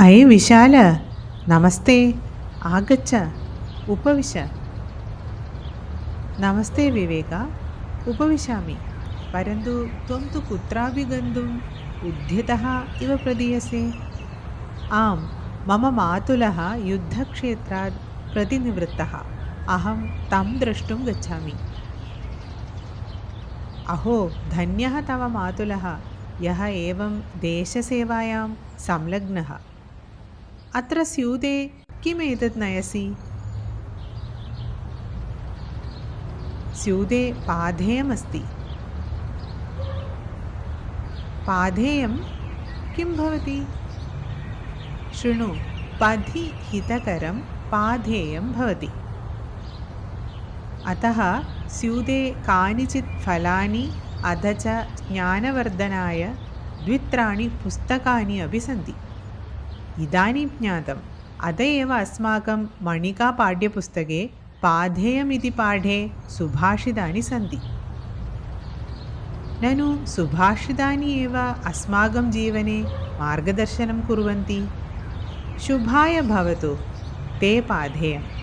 अये विशाल, नमस्ते। आगच्छ, उपविश। नमस्ते विवेका, उपविशामि। परन्तु त्वं तु कुत्रापि गन्तुम् उद्यतः इव प्रदीयसे। आम्, मम मातुलः युद्धक्षेत्रात् प्रतिनिवृत्तः। अहं तं द्रष्टुं गच्छामि। अहो, धन्यः तव मातुलः, यः एवं देशसेवायां संलग्नः। अत्र स्यूते किम् एतत् नयसि? स्यूते पाधेयमस्ति। पाधेयं किं भवति? शृणु, पथि हितकरं पाधेयं भवति। अतः स्यूते कानिचित् फलानि अथ च ज्ञानवर्धनाय द्वित्राणि पुस्तकानि अपि सन्ति। इदानीं ज्ञातम्, अत एव अस्माकं मणिकापाठ्यपुस्तके पाधेयमिति पाठे सुभाषितानि सन्ति। ननु सुभाषितानि एव अस्माकं जीवने मार्गदर्शनं कुर्वन्ति। शुभाय भवतु ते पाधेयम्।